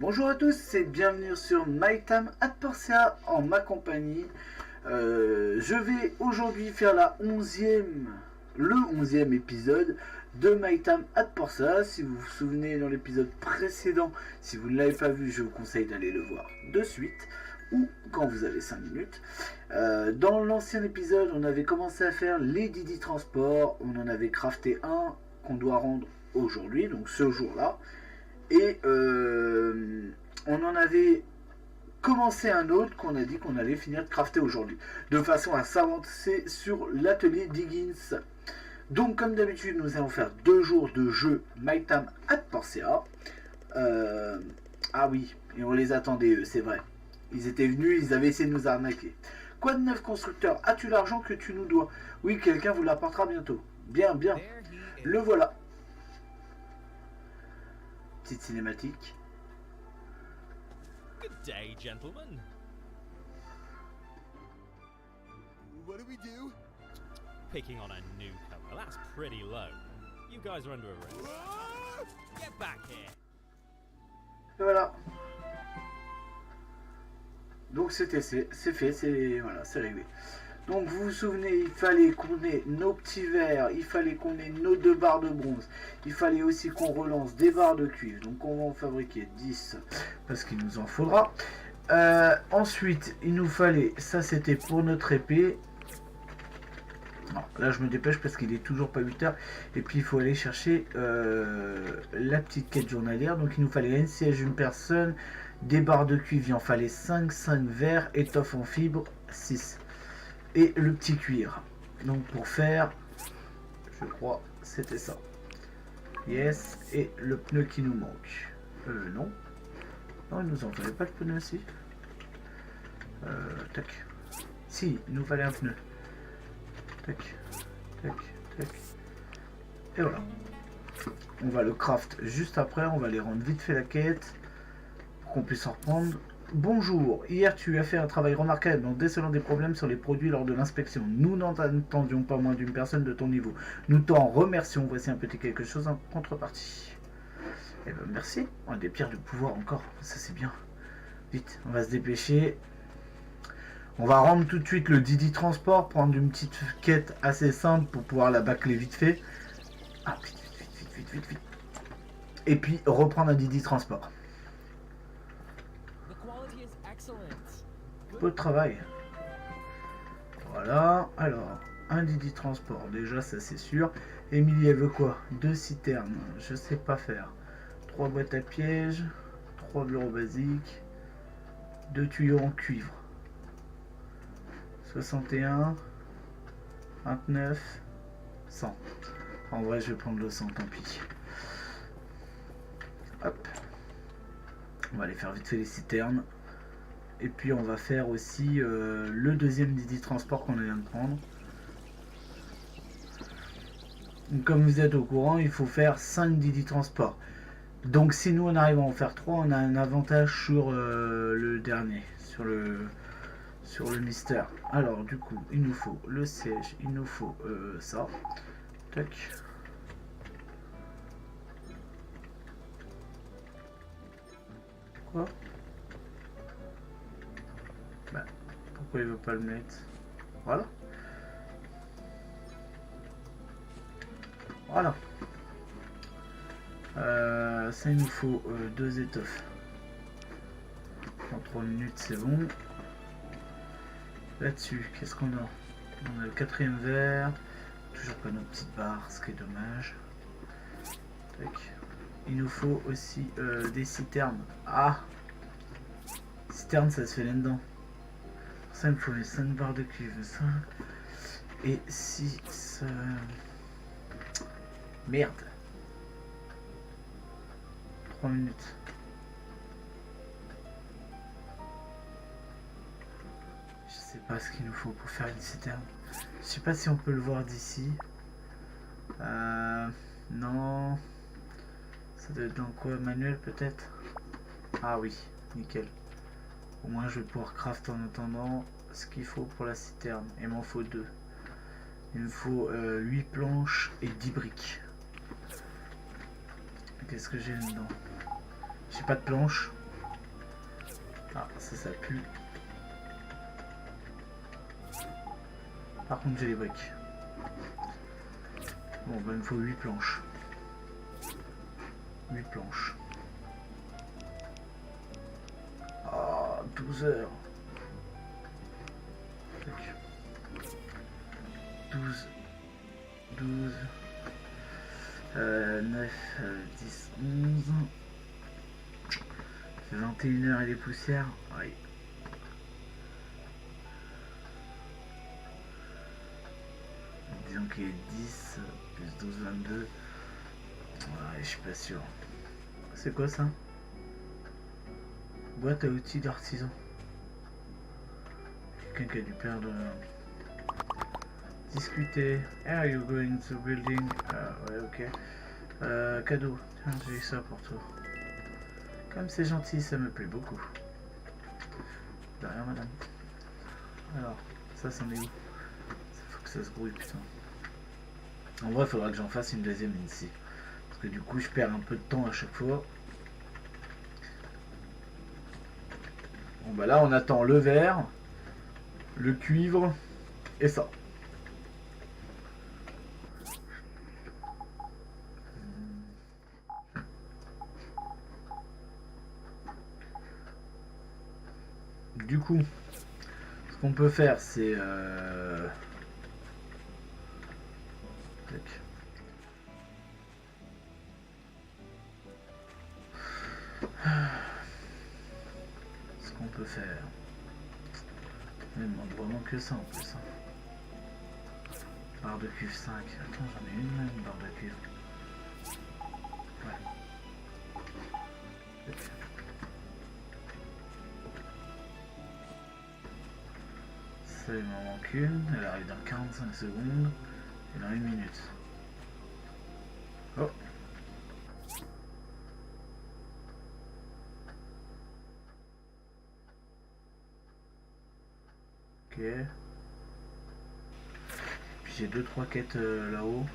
Bonjour à tous et bienvenue sur My Time at Portia en ma compagnie. Je vais aujourd'hui faire le 11e épisode de My Time at Portia. Si vous vous souvenez dans l'épisode précédent, si vous ne l'avez pas vu, je vous conseille d'aller le voir de suite ou quand vous avez 5 minutes. Dans l'ancien épisode, on avait commencé à faire les Didi Transport. On en avait crafté un qu'on doit rendre aujourd'hui, donc ce jour-là. Et on en avait commencé un autre qu'on a dit qu'on allait finir de crafter aujourd'hui, de façon à s'avancer sur l'atelier Diggins. Donc comme d'habitude, nous allons faire 2 jours de jeu My Time at Portia. Ah oui, et on les attendait eux, c'est vrai. Ils étaient venus, ils avaient essayé de nous arnaquer. Quoi de neuf, constructeur? As-tu l'argent que tu nous dois? Oui, quelqu'un vous l'apportera bientôt. Bien, bien. Le voilà. Petite cinématique. Good day, gentlemen. What do we do? Picking on a newcomer, that's pretty low. You guys are under arrest. Get back here. Et voilà. Donc c'est fait, voilà, c'est réglé. Donc vous vous souvenez, il fallait qu'on ait nos petits verres, il fallait qu'on ait nos 2 barres de bronze, il fallait aussi qu'on relance des barres de cuivre. Donc on va en fabriquer 10 parce qu'il nous en faudra. Ensuite, il nous fallait, ça c'était pour notre épée. Non, là je me dépêche parce qu'il est toujours pas 8 heures. Et puis il faut aller chercher la petite quête journalière. Donc il nous fallait un siège, une personne, des barres de cuivre, il en fallait 5 verres, étoffe en fibre, 6. Et le petit cuir. Donc pour faire, je crois, c'était ça. Yes, et le pneu qui nous manque. Non. Non, il nous en fallait pas le pneu aussi. Tac. Si, il nous fallait un pneu. Tac, tac, tac. Et voilà. On va le craft juste après, on va les rendre vite fait la quête. Pour qu'on puisse en reprendre. Bonjour, hier tu as fait un travail remarquable en décelant des problèmes sur les produits lors de l'inspection. Nous n'en attendions pas moins d'une personne de ton niveau. Nous t'en remercions. Voici un petit quelque chose en contrepartie. Eh ben merci. On a des pierres de pouvoir encore. Ça c'est bien. Vite, on va se dépêcher. On va rendre tout de suite le Didi Transport, prendre une petite quête assez simple pour pouvoir la bâcler vite fait. Ah, vite. Et puis reprendre un Didi Transport. Peu de travail. Voilà. Alors, un Didi Transport. Déjà, ça c'est sûr. Émilie, elle veut quoi? 2 citernes. Je sais pas faire. 3 boîtes à pièges. 3 bureaux basiques. 2 tuyaux en cuivre. 61. 29. 100. En vrai, je vais prendre le 100, tant pis. Hop. On va aller faire vite fait les citernes. Et puis on va faire aussi le deuxième Didi Transport qu'on vient de prendre. Donc, comme vous êtes au courant, il faut faire 5 Didi Transport. Donc si nous on arrive à en faire 3, on a un avantage sur le dernier, sur le mystère. Alors du coup, il nous faut le siège, il nous faut ça. Tac. Quoi? Bah, pourquoi il veut pas le mettre? Voilà. Voilà. Ça il nous faut 2 étoffes. En 3 minutes c'est bon. Là-dessus, qu'est-ce qu'on a? On a le 4e verre. Toujours pas nos petites barres, ce qui est dommage. Tac. Il nous faut aussi des citernes. Ah! Citernes, ça se fait là-dedans. Ça, il me faut les 5 barres de cuivre. Ça. Et 6... Merde. 3 minutes. Je sais pas ce qu'il nous faut pour faire une citerne. Je sais pas si on peut le voir d'ici. Non. Ça doit être dans quoi? Manuel peut-être? Ah oui, nickel. Au moins je vais pouvoir craft en attendant ce qu'il faut pour la citerne. Il m'en faut 2. Il me faut 8 planches et 10 briques. Qu'est-ce que j'ai là-dedans? J'ai pas de planches. Ah, ça pue. Par contre, j'ai les briques. Bon, ben, il me faut 8 planches. 8 planches. Ah, 12 heures. 12, 9, 10, 11. C'est 21 heures et des poussières. Oui. Disons qu'il est 10, plus 12, 22. Ouais, je suis pas sûr. C'est quoi ça? Boîte à outils d'artisan. Quelqu'un qui a dû perdre... Discuter. Are you going to building? Ouais, ok. Cadeau. Tiens, j'ai ça pour toi. Comme c'est gentil, ça me plaît beaucoup. De rien, madame. Alors, ça, c'en est où? Faut que ça se grouille, putain. En vrai, il faudra que j'en fasse une deuxième ici. Parce que du coup, je perds un peu de temps à chaque fois. Bon, bah là, on attend le verre, le cuivre et ça. Du coup, ce qu'on peut faire, c'est... Ce qu'on peut faire... Il me demande vraiment que ça en plus. Barre de cuivre 5. Attends, j'en ai une même, barre de cuivre. Ouais. Okay. Ça, il m'en manque une. Elle arrive dans 45 secondes. Et dans 1 minute. Oh! Ok. Puis j'ai 2-3 quêtes là-haut.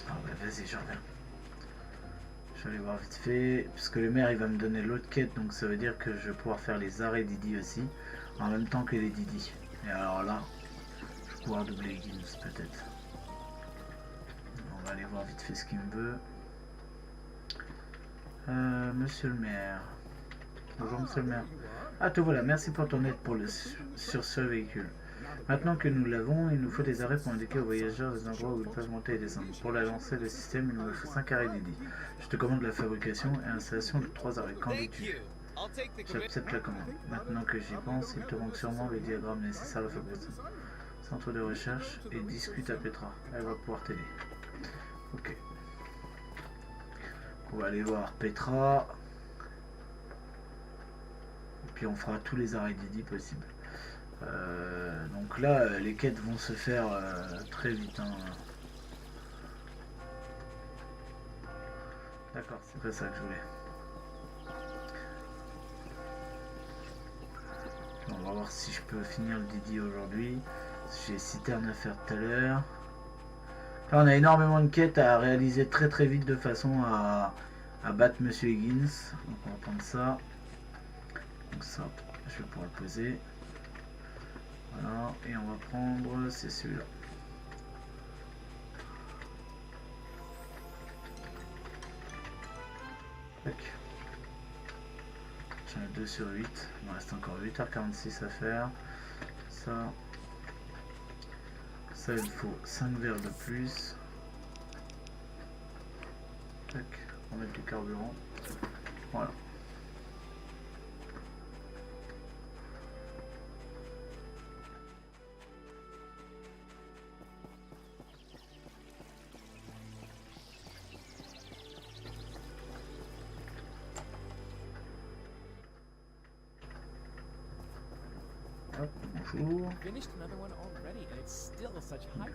Ah bah vas-y, je reviens. Je vais aller voir vite fait. Puisque le maire il va me donner l'autre quête. Donc ça veut dire que je vais pouvoir faire les arrêts Didi aussi. En même temps que les Didi. Et alors là, je vais pouvoir doubler Higgins peut-être. On va aller voir vite fait ce qu'il me veut. Monsieur le maire. Bonjour monsieur le maire. Ah te voilà, merci pour ton aide sur ce véhicule. Maintenant que nous l'avons, il nous faut des arrêts pour indiquer aux voyageurs les endroits où ils peuvent monter et descendre. Pour la lancer le système, il nous faut 5 arrêts Didi. Je te commande la fabrication et l'installation de 3 arrêts. Qu'en dis-tu? J'accepte la commande. Maintenant que j'y pense, il te manque sûrement les diagrammes nécessaires à la fabrication. Centre de recherche et discute à Petra. Elle va pouvoir t'aider. Ok. On va aller voir Petra. Et puis on fera tous les arrêts Didi possibles. Donc là, les quêtes vont se faire très vite. Hein. D'accord, c'est pas ça que je voulais. On va voir si je peux finir le Didi aujourd'hui. J'ai citerne à faire tout à l'heure. Là, on a énormément de quêtes à réaliser très très vite de façon à battre Monsieur Higgins. Donc on va prendre ça. Donc ça, je vais pouvoir le poser. Voilà, et on va prendre, c'est celui-là. J'en ai 2 sur 8, il me reste encore 8h46 à faire. Ça, il faut 5 verres de plus. Tac, on va mettre du carburant. Voilà. Hop, bonjour.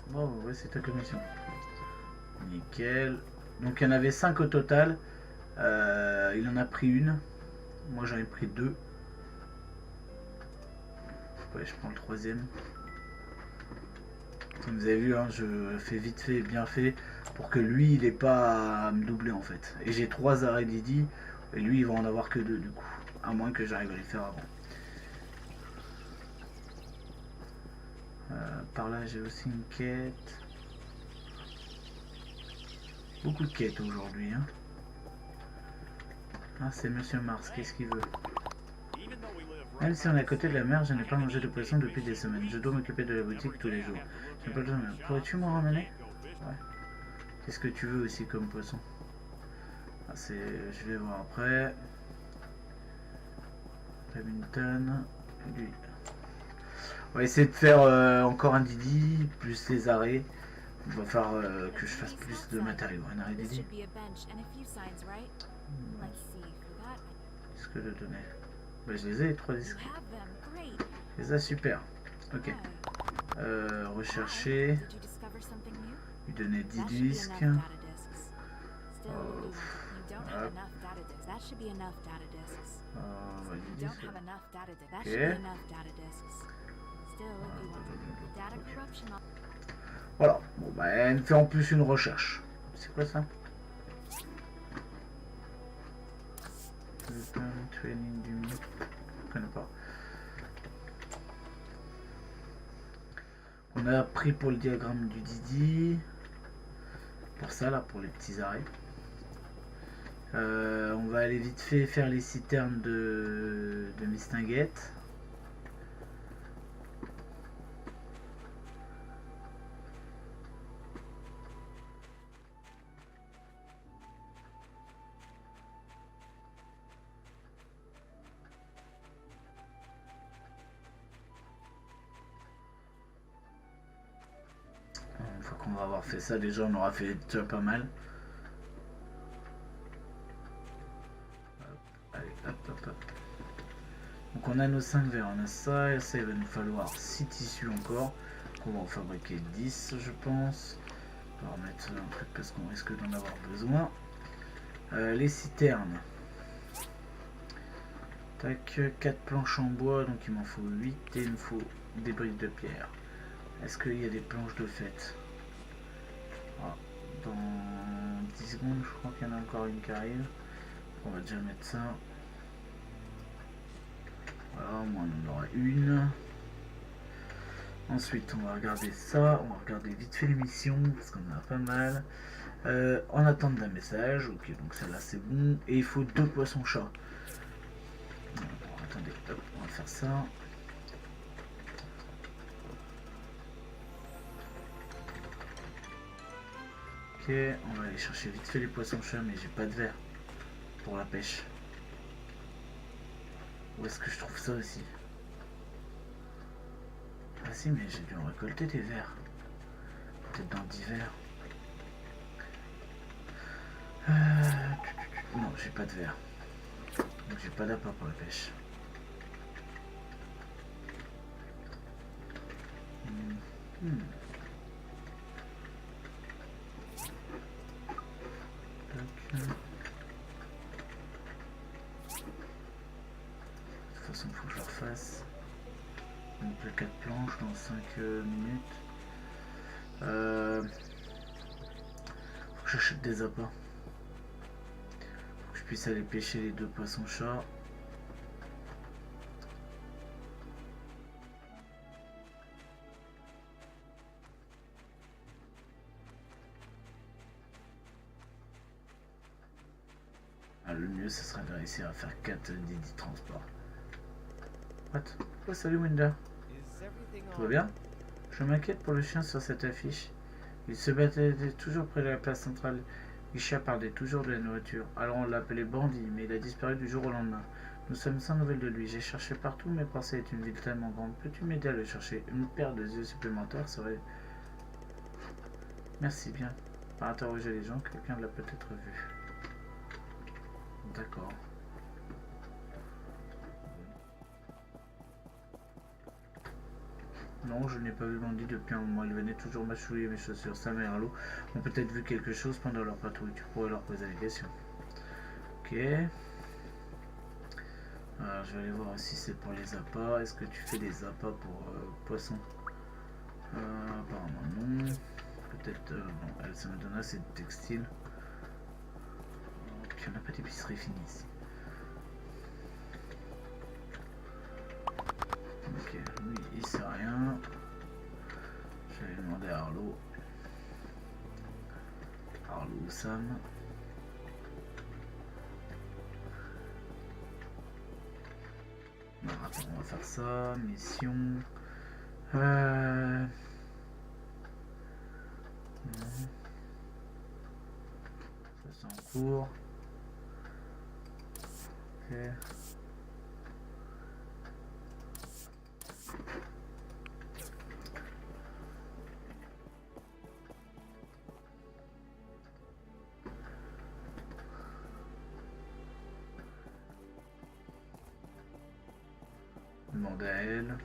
Bon, ouais, c'est ta commission. Nickel. Donc il y en avait 5 au total. Il en a pris une. Moi j'en ai pris 2. Ouais, je prends le troisième. Comme vous avez vu, hein, je fais vite fait, bien fait, pour que lui il n'ait pas à me doubler en fait. Et j'ai 3 arrêts Didi, et lui il va en avoir que 2 du coup. À moins que j'arrive à les faire avant. Par là j'ai aussi une quête. Beaucoup de quêtes aujourd'hui. Hein. Ah c'est Monsieur Mars, qu'est-ce qu'il veut? Même si on est à côté de la mer, je n'ai pas mangé de poisson depuis des semaines. Je dois m'occuper de la boutique tous les jours. J'ai pas le temps. Pourrais-tu m'en ramener? Ouais. Qu'est-ce que tu veux aussi comme poisson? Ah, je vais voir après. Badminton. Lui. On va essayer de faire encore un Didi, plus les arrêts. On va faire que je fasse plus de matériaux. Un arrêt Didi. Qu'est-ce que je donnais? Bah, je les ai, les 3 disques. C'est ça, super. Ok. Rechercher. Lui donner 10 disques. Voilà. 10 disques. Ok. Voilà. Bon, bah, elle me fait en plus une recherche. C'est quoi ça? Training du milieu. Je connais pas. On a pris pour le diagramme du Didi. Pour ça là, pour les petits arrêts. On va aller vite fait faire les citernes de Mistinguette. Une fois qu'on va avoir fait ça, déjà on aura fait déjà pas mal. Allez, hop, hop, hop. Donc on a nos 5 verres, on a ça, et ça il va nous falloir 6 tissus encore. On va en fabriquer 10 je pense. On va remettre un truc parce qu'on risque d'en avoir besoin. Les citernes. Tac, 4 planches en bois, donc il m'en faut 8 et il me faut des briques de pierre. Est-ce qu'il y a des planches de fête? Ah, dans 10 secondes, je crois qu'il y en a encore une qui arrive. On va déjà mettre ça. Voilà, au moins on en aura une. Ensuite, on va regarder ça. On va regarder vite fait l'émission parce qu'on en a pas mal. En attente d'un message. Ok, donc celle-là c'est bon. Et il faut 2 poissons chats. Attendez, hop, on va faire ça. Ok, on va aller chercher vite fait les poissons chats, mais j'ai pas de verre pour la pêche. Où est-ce que je trouve ça aussi? Ah si, mais j'ai dû en récolter des verres. Peut-être dans 10 verres. Non, j'ai pas de verre. Donc j'ai pas d'appât pour la pêche. De toute façon, il faut que je le refasse. Donc, 4 planches dans 5 minutes. Faut que j'achète des appâts. Faut que je puisse aller pêcher les 2 poissons chats. Le mieux ce serait de réussir à faire 4 Didi transport. What? Oh salut Winder. Tout va bien? Je m'inquiète pour le chien sur cette affiche. Il se battait toujours près de la place centrale. Il chapardait toujours de la nourriture. Alors on l'appelait Bandit, mais il a disparu du jour au lendemain. Nous sommes sans nouvelles de lui. J'ai cherché partout, mais Parcelles est une ville tellement grande. Peux-tu m'aider à le chercher? Une paire de yeux supplémentaires serait... Merci bien. Par interroger les gens, quelqu'un l'a peut-être vu. D'accord. Non, je n'ai pas vu Bandit depuis un moment. Il venait toujours mâchouiller mes chaussures. Sam et Arlo ont peut-être vu quelque chose pendant leur patrouille. Tu pourrais leur poser la question. Ok. Alors, je vais aller voir si c'est pour les appâts. Est-ce que tu fais des appâts pour poissons? Apparemment non. Peut-être... bon, elle, ça me donne assez de textile. Ok, on n'a pas d'épicerie finie ici. Ok, lui il sait rien. Je vais demander à Arlo. Arlo ou Sam. Non, attends, on va faire ça. Mission. Non. Ça c'est en cours. Ok. Demander à elle.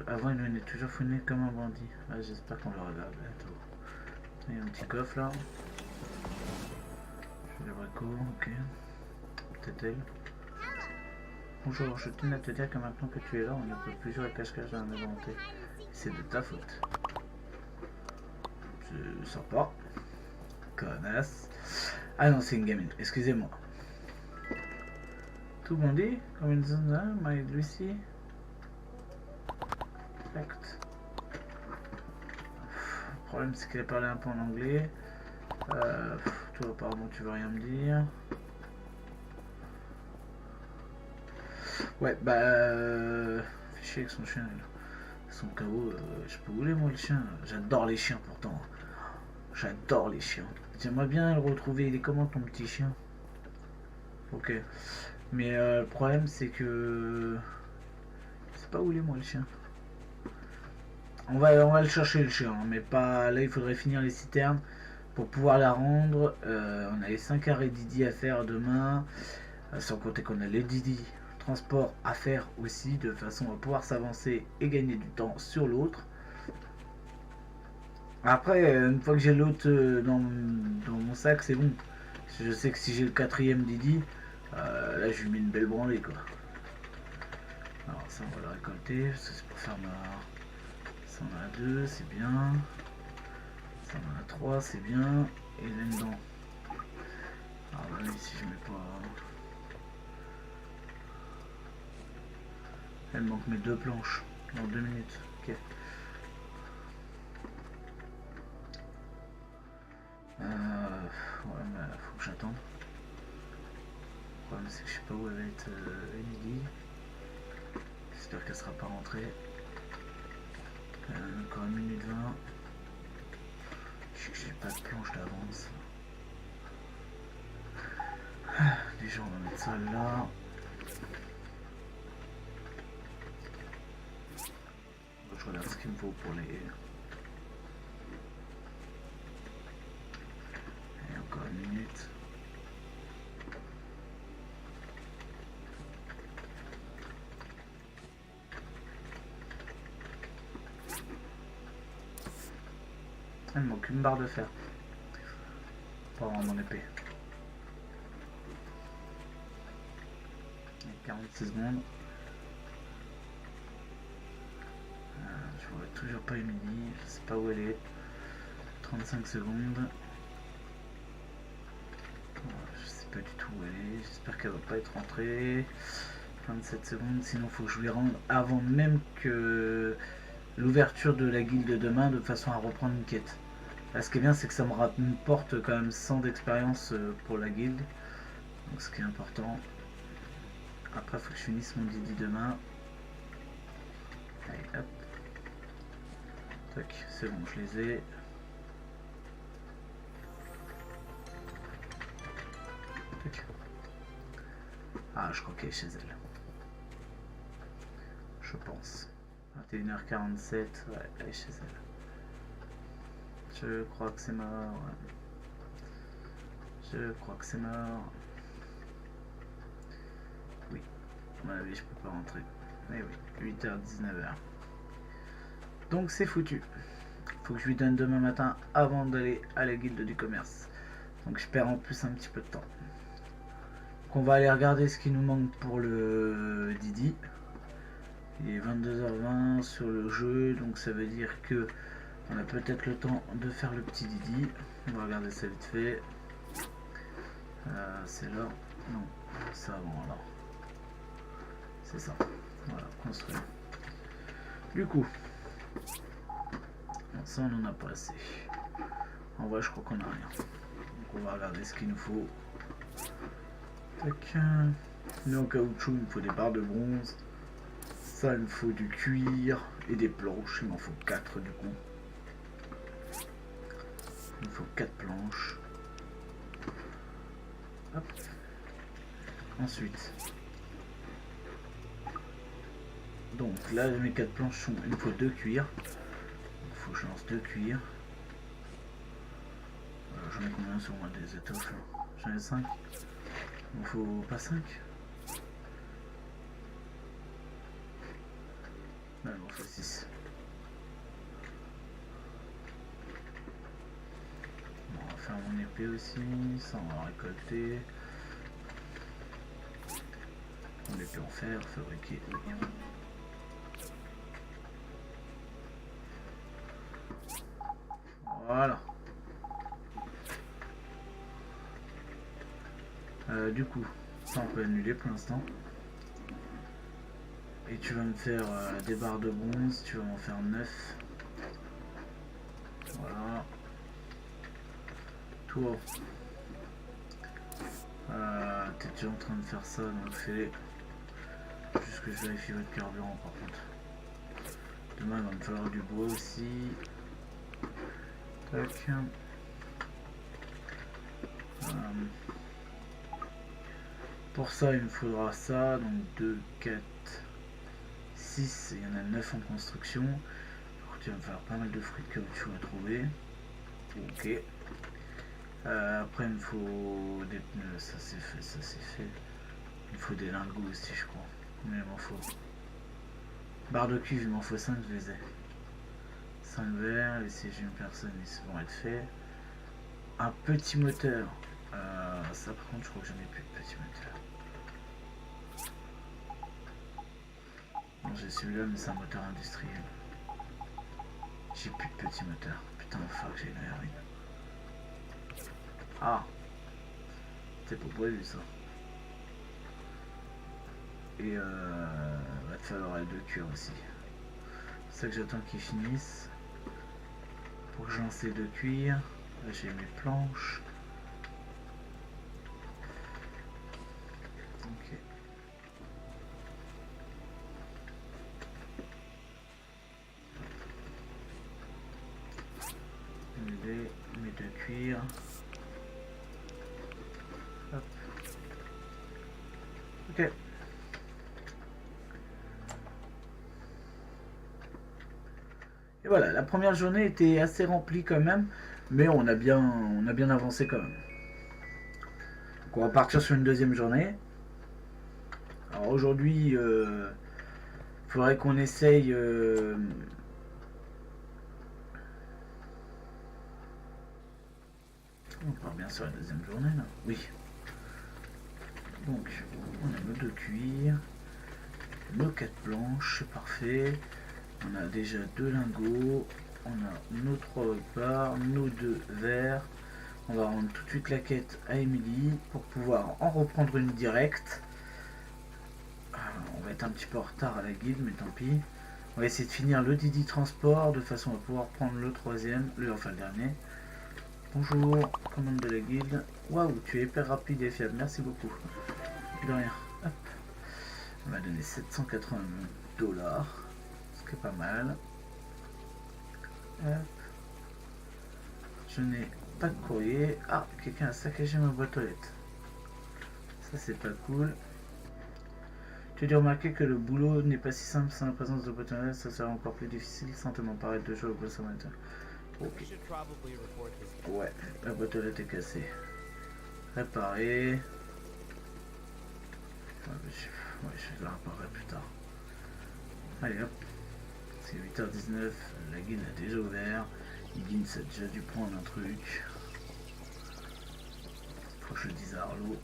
Avant, il venait toujours fouiner comme un bandit. Ah, j'espère qu'on le regarde bientôt. Il y a un petit coffre là. Je vais le brico, ok. Peut-être elle. Bonjour, je tenais à te dire que maintenant que tu es là, on ne peut plus jouer à cache-cache dans la maison hantée. C'est de ta faute. C'est sympa. Connasse. Ah non, c'est une gamine, excusez-moi. Tout bandit, comme une zone là, My Lucy. Fact. Le problème c'est qu'elle parlait un peu en anglais. Toi apparemment tu veux rien me dire. Ouais fait chier avec son chien. Son KO, je peux rouler moi le chien. J'adore les chiens pourtant. J'adore les chiens. J'aimerais bien le retrouver. Il est comment ton petit chien? Ok. Mais le problème c'est que... C'est pas où il est moi le chien. On va le chercher le chien, mais pas là. Il faudrait finir les citernes pour pouvoir la rendre. On a les 5 arrêts Didi à faire demain, sans compter qu'on a les Didi transport à faire aussi, de façon à pouvoir s'avancer et gagner du temps sur l'autre. Après, une fois que j'ai l'autre dans mon sac, c'est bon. Je sais que si j'ai le 4ème Didi, là je lui mets une belle branlée quoi. Alors ça on va le récolter, parce que c'est pour faire ma... Ça en a 2, c'est bien. Ça en a 3, c'est bien. Et là-dedans. Alors là, ici, je mets pas... Elle manque mes 2 planches. Dans 2 minutes. Ok. Ouais, mais faut que j'attende. Le problème, c'est que je sais pas où elle va être Emily. J'espère qu'elle sera pas rentrée. Encore 1 minute 20. Je sais que j'ai pas de planche d'avance. Déjà on va mettre ça là. Je regarde ce qu'il me faut pour les... Et encore 1 minute. Il me manque une barre de fer pour avoir mon épée. 46 secondes. Je vois toujours pas Emily, je sais pas où elle est. 35 secondes. Je sais pas du tout où elle est, j'espère qu'elle va pas être rentrée. 27 secondes, sinon faut que je lui rende avant même que l'ouverture de la guilde demain, de façon à reprendre une quête. Là, ce qui est bien, c'est que ça me rapporte quand même 100 d'expérience pour la guilde. Donc ce qui est important. Après, il faut que je finisse mon Didi demain. Allez, hop. Tac, c'est bon, je les ai. Tac. Ah, je crois qu'elle est chez elle. Je pense. 21h47, ouais, elle est chez elle. Je crois que c'est mort. Ouais. Je crois que c'est mort. Oui, à mon avis, je peux pas rentrer. Mais oui, 8h, 19h. Donc c'est foutu. Faut que je lui donne demain matin avant d'aller à la guilde du commerce. Donc je perds en plus un petit peu de temps. Donc on va aller regarder ce qui nous manque pour le Didi. Il est 22h20 sur le jeu, donc ça veut dire que on a peut-être le temps de faire le petit Didi. On va regarder ça vite fait. C'est là. Non, ça avant là. C'est ça. Voilà, construire. Du coup, ça on en a pas assez. En vrai, je crois qu'on a rien. Donc on va regarder ce qu'il nous faut. Tac. Mais en caoutchouc, il me faut des barres de bronze. Ça, il me faut du cuir et des planches. Il m'en faut 4 du coup. Il me faut 4 planches. Hop. Ensuite. Donc là, mes 4 planches sont. Il me faut 2 cuirs. Il faut que je lance 2 cuirs. J'en ai combien sur moi des étoffes? J'en ai 5. Il me faut pas 5. Non, il m'en faut 6. On va faire mon épée aussi. Ça, on va récolter. Mon épée en fer, fabriquer. Voilà. Du coup, ça on peut annuler pour l'instant. Et tu vas me faire des barres de bronze, tu vas m'en faire 9. Voilà. Toi, t'es déjà en train de faire ça, donc fais-les. Juste que je vérifie votre carburant par contre. Demain il va me falloir du bois aussi. Tac. Pour ça il me faudra ça, donc 2, 4, 6, il y en a 9 en construction. Par contre il va me falloir pas mal de fruits de caoutchouc à trouver. Ok. Après il me faut des pneus, ça c'est fait, ça c'est fait. Il me faut des lingots aussi je crois. Combien il m'en faut? Barre de cuivre il m'en faut 5, je les ai. 5 verres, et si j'ai une personne ils vont être faits. Un petit moteur. Ça par contre je crois que j'en ai plus de petit moteur. Non, j'ai celui-là mais c'est un moteur industriel. J'ai plus de petit moteur. Putain, il va falloir que j'ai une héroïne. Ah, c'est pas prévu ça. Et va te falloir les 2 cuirs aussi. C'est ça que j'attends qu'ils finissent. Pour que je lance les 2 cuirs. Là j'ai mes planches. Ok. Mes 2 cuirs. Hop. Ok. Et voilà, la première journée était assez remplie quand même, mais on a bien avancé quand même. Donc on va partir sur une deuxième journée. Alors aujourd'hui, il faudrait qu'on essaye... On part bien sur la deuxième journée là. Oui. Donc, on a nos 2 cuirs, nos 4 planches, c'est parfait. On a déjà 2 lingots, on a nos 3 barres, nos 2 verres. On va rendre tout de suite la quête à Emily pour pouvoir en reprendre une directe. On va être un petit peu en retard à la guilde, mais tant pis. On va essayer de finir le Didi Transport de façon à pouvoir prendre le troisième, enfin le dernier. Bonjour, commande de la guilde. Waouh, tu es hyper rapide et fiable, merci beaucoup. De rien. Hop. On va donner 780 $, ce qui est pas mal. Hop. Je n'ai pas de courrier. Ah, quelqu'un a saccagé ma boîte aux lettres. Ça c'est pas cool. Tu as dû remarquer que le boulot n'est pas si simple sans la présence de boîte aux lettres, ça sera encore plus difficile sans te m'en paraître de jouer au consommateur. Ok. Ouais, la boîte aux lettres est cassée. Réparer. Ouais, je la réparerai plus tard. Allez hop. C'est 8h19, la guilde a déjà ouvert. Higgins a déjà dû prendre un truc. Faut que je le dise à Arlo.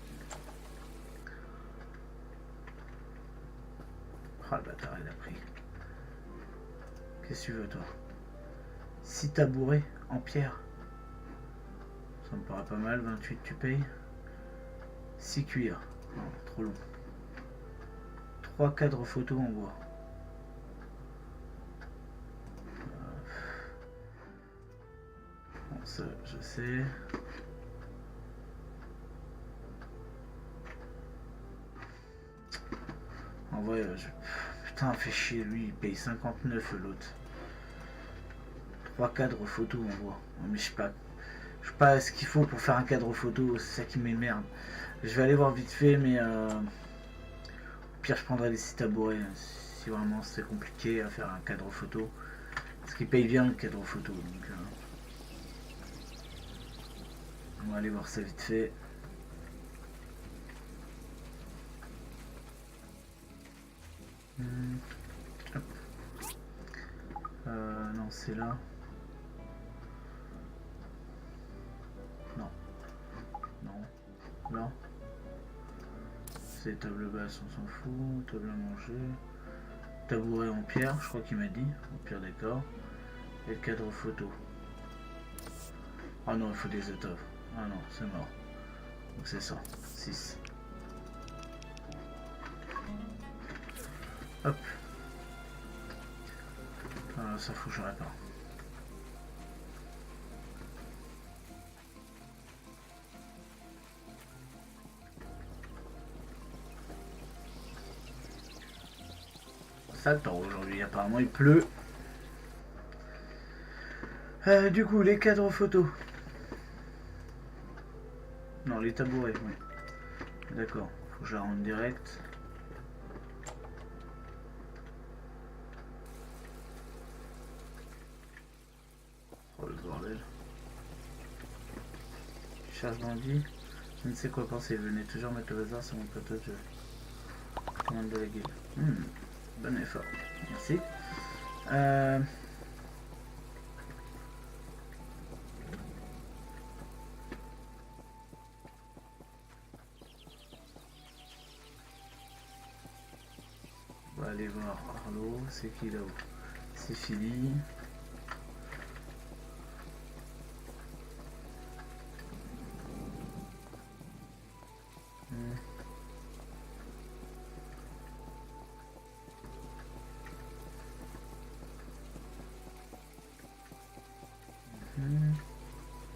Ah le bâtard il a pris. Qu'est-ce que tu veux toi? 6 tabourets en pierre. Ça me paraît pas mal, 28 tu payes. 6 cuirs. Non, trop long. 3 cadres photos en bois. Bon, ça, je sais. En vrai, putain, fait chier, lui, il paye 59 l'autre. 3 cadres photos en bois. Mais je sais pas ce qu'il faut pour faire un cadre photo, c'est ça qui m'émerde. Je vais aller voir vite fait, mais au pire, je prendrai des sites tabourets si vraiment c'est compliqué à faire un cadre photo. Parce qu'il paye bien le cadre photo. Donc, on va aller voir ça vite fait. Hop. Non, c'est là. Non. Non. Là. C'est table basse, on s'en fout. Table à manger. Tabouret en pierre, je crois qu'il m'a dit. Au pire des cas. Et le cadre photo. Ah non, il faut des étoffes. Ah non, c'est mort. Donc c'est ça. 6. Hop. Ah, ça faut que je répare. Ça tend aujourd'hui, apparemment il pleut. Du coup, les cadres photos. Non, les tabourets, oui. D'accord, faut que je la rende direct. Oh le bordel. Charge bandit. Je ne sais quoi penser, venez toujours mettre le hasard sur mon plateau de jeu. Commande de la guilde. Bon effort. Merci. On va aller voir Arlo. C'est qui là-haut? C'est Philly.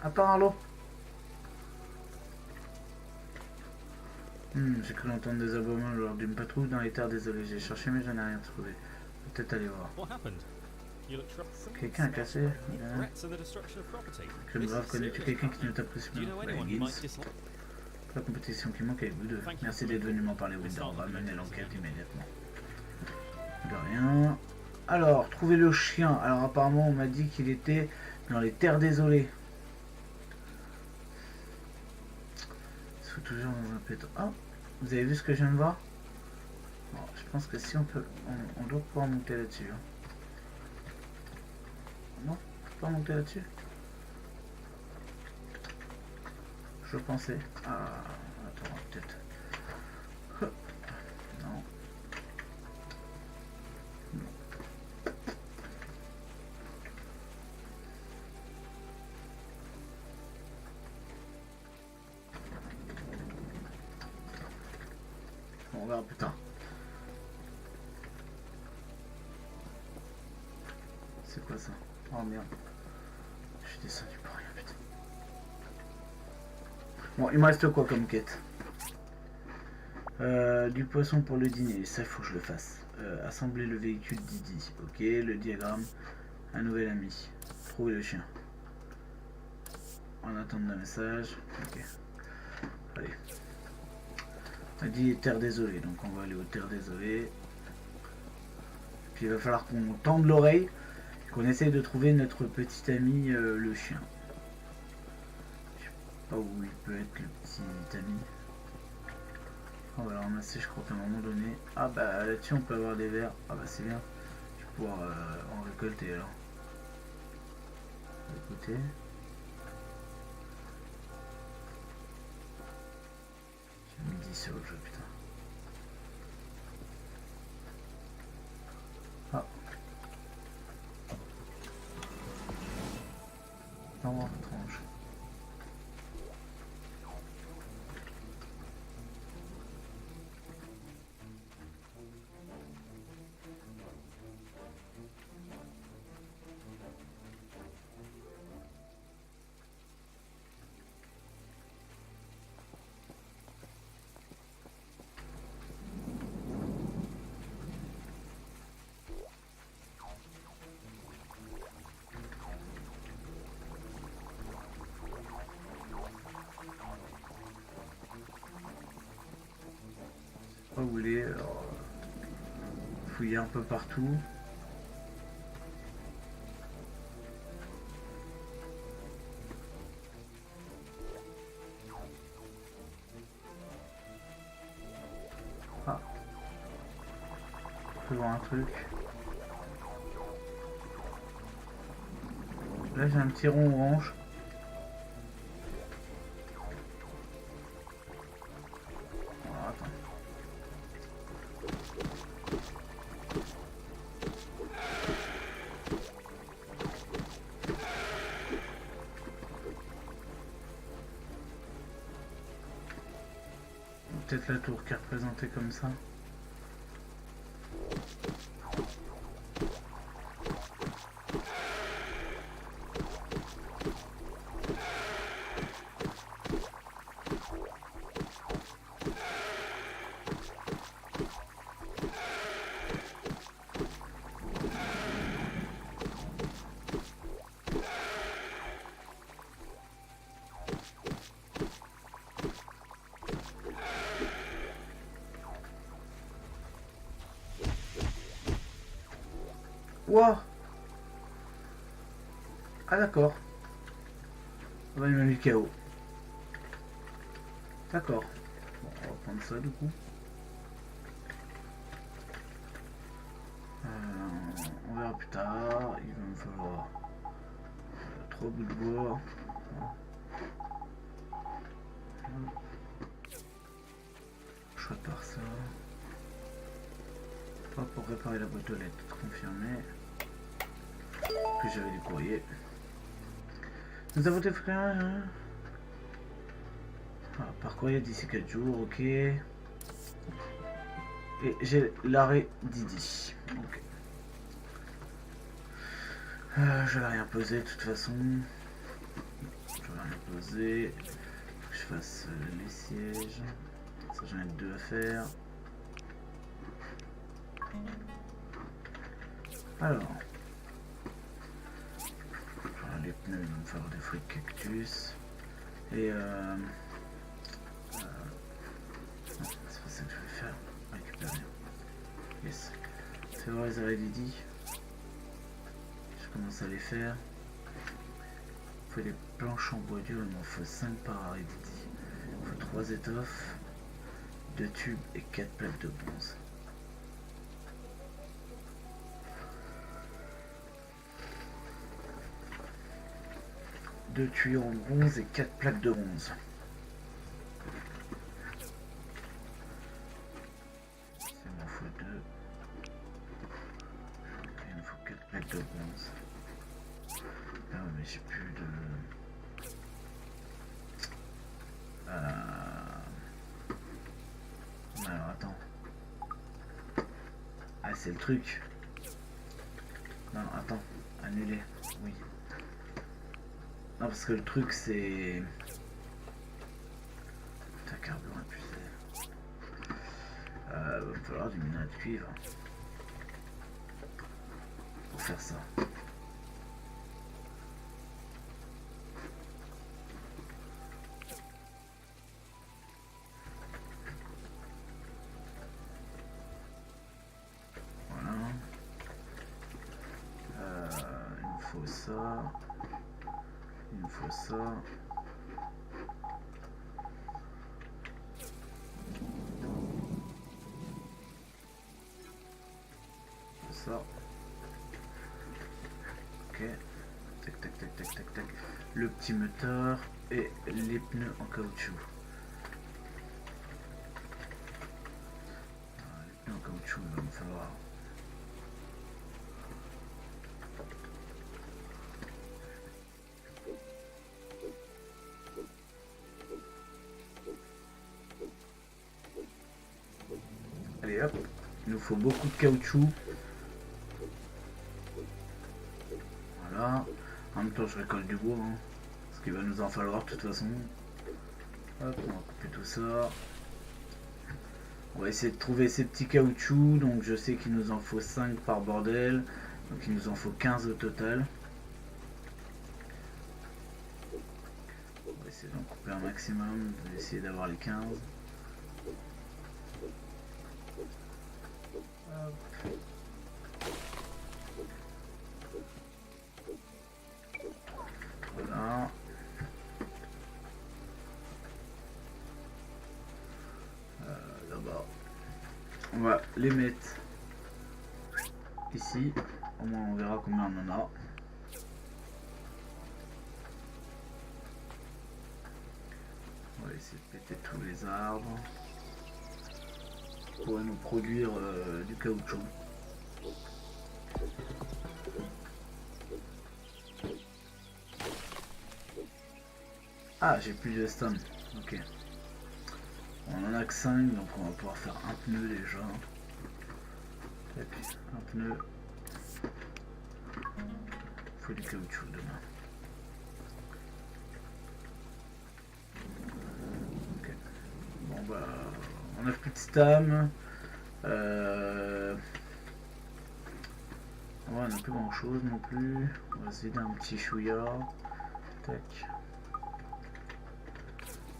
Attends, Arlo. J'ai cru entendre des aboiements lors d'une patrouille dans les terres. Désolé, j'ai cherché mais je n'ai rien trouvé. Peut-être aller voir. Quelqu'un a cassé. Je me grave, connais-tu quelqu'un qui ne t'apprécie pas? La compétition qui manque avec vous deux. Merci d'être venu m'en parler, Wilder. On va mener l'enquête immédiatement. De rien. Alors, trouver le chien. Alors apparemment on m'a dit qu'il était dans les terres désolées. Il faut toujours dans un pétard. Ah, vous avez vu ce que je viens de voir? Bon, je pense que si on peut, on doit pouvoir monter là-dessus. Hein. Non, on peut pas monter là-dessus. Je pensais. Ah, attends, peut-être. Non. On verra plus tard. C'est quoi ça? Oh merde. Je suis descendu pour rien, putain. Bon, il me reste quoi comme quête? Du poisson pour le dîner, ça il faut que je le fasse. Assembler le véhicule Didi, ok. Le diagramme, un nouvel ami. Trouver le chien. En attendant d'un message, ok. Allez. On a dit terre désolée, donc on va aller aux terres désolées. Puis il va falloir qu'on tende l'oreille, qu'on essaye de trouver notre petit ami le chien. Je sais pas où il peut être le petit ami. On va le ramasser, je crois qu'à un moment donné. Ah bah là-dessus on peut avoir des vers. Ah bah c'est bien. Je vais pouvoir en récolter alors. Écoutez. J'ai mis 10 sur le jeu, putain. Ah. Non, étrange. pas où il est. Alors, fouiller un peu partout. Ah. Je peux voir un truc. Là j'ai un petit rond orange. Oh, attends. Peut-être la tour qui est représentée comme ça. Wow. Ah d'accord. On va lui mettre KO. D'accord. Bon, on va prendre ça du coup. On verra plus tard. Il va me falloir 3 bouts de bois. Je répare ça. Pas pour réparer la boîte aux lettres, confirmé. Que j'avais des courriers. Nous avons des frères. Hein, par courrier d'ici 4 jours, ok. Et j'ai l'arrêt Didi. Ok. Je vais rien poser de toute façon. Je vais rien poser. Faut que je fasse les sièges. Ça j'en ai 2 à faire. Alors. Les pneus ils vont me faire des fruits de cactus. Et c'est pas ça que je vais faire. Récupérer. Yes. C'est vrai les arrêts Didi. Je commence à les faire. Il faut des planches en bois dur, il m'en faut 5 par arrêt Didi. Il faut 3 étoffes, 2 tubes et 4 plaques de bronze. Deux tuyaux en bronze et 4 plaques de bronze. Il m'en faut 2. Il me faut 4 plaques de bronze. Ah mais j'ai plus de... Alors attends. Ah c'est le truc. Non attends. Annuler. Oui. Non parce que le truc c'est... Putain carburant épuisé. Va me falloir du minerai de cuivre. Pour faire ça. Ça, il me faut ça. Ça. Ok. Tac tac tac tac tac tac. Le petit moteur et les pneus en caoutchouc. Les pneus en caoutchouc, il va me falloir. Allez hop, il nous faut beaucoup de caoutchouc. Voilà. En même temps je récolte du bois, hein, parce qu'il va nous en falloir de toute façon. Hop, on va couper tout ça. On va essayer de trouver ces petits caoutchoucs. Donc je sais qu'il nous en faut 5 par bordel. Donc il nous en faut 15 au total. On va essayer d'en couper un maximum. On va essayer d'avoir les 15. Voilà. D'abord, on va les mettre ici. Au moins on verra combien on en a. On va essayer de péter tous les arbres. Ça pourrait nous produire du caoutchouc. Ah, j'ai plus de stone. Ok. On en a que 5, donc on va pouvoir faire un pneu déjà. Et puis un pneu. Faut du caoutchouc demain. Ok. Bon bah, on a plus de stam. Ouais, on n'a plus grand chose non plus. On va se vider un petit chouïa. Tac.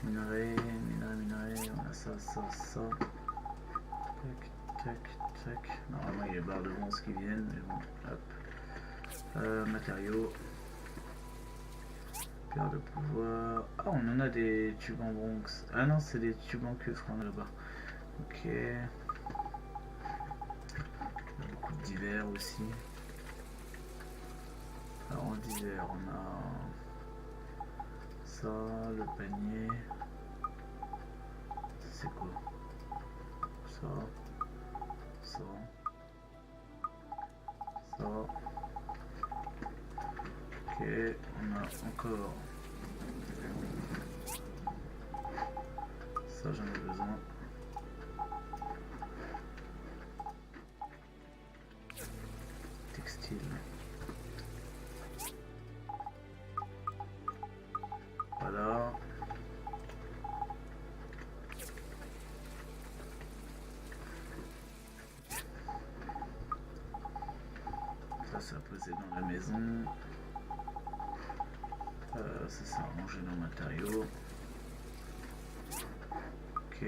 Minerai, on a ça. Tac. Normalement il y a les barres de bronze qui viennent, mais bon, hop. Matériaux. Pierre de pouvoir. Ah, on en a des tubes en bronze. Ah non, c'est des tubes en cuivre qu'on a là-bas. Ok. Il y a beaucoup d'hiver aussi. Alors en d'hiver, on a ça, le panier. C'est quoi? Ça. Ok, on a encore ça, j'en ai besoin. Textile. Voilà. Ça a posé dans la maison. Ça c'est rangé dans le matériau. Ok.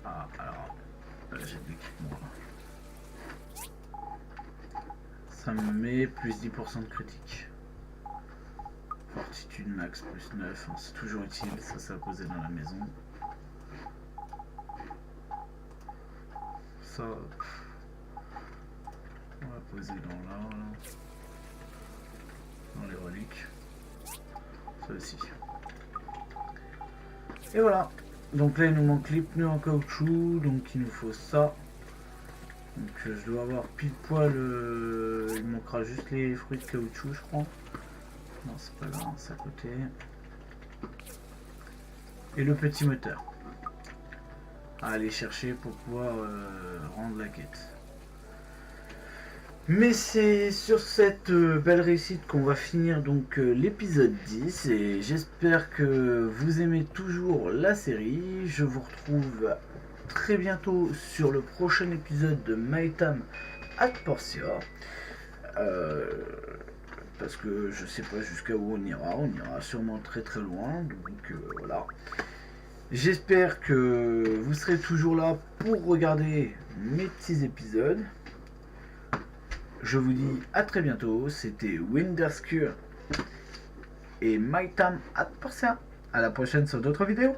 Ah, alors j'ai de l'équipement là. Ça me met plus 10% de critique. Fortitude max plus 9, hein, c'est toujours utile. Ça a posé dans la maison. Ça, on va poser dans les reliques. Ça aussi. Et voilà. Donc là il nous manque les pneus en caoutchouc, donc il nous faut ça. Donc je dois avoir pile poil. Il manquera juste les fruits de caoutchouc, je crois. Non, c'est pas là, c'est à côté. Et le petit moteur à aller chercher pour pouvoir rendre la quête. Mais c'est sur cette belle réussite qu'on va finir donc l'épisode 10 et j'espère que vous aimez toujours la série. Je vous retrouve très bientôt sur le prochain épisode de My Time at Portia. Parce que je sais pas jusqu'à où on ira sûrement très très loin, donc voilà. J'espère que vous serez toujours là pour regarder mes petits épisodes. Je vous dis à très bientôt, c'était Winderscure et My Time at Portia. À la prochaine sur d'autres vidéos.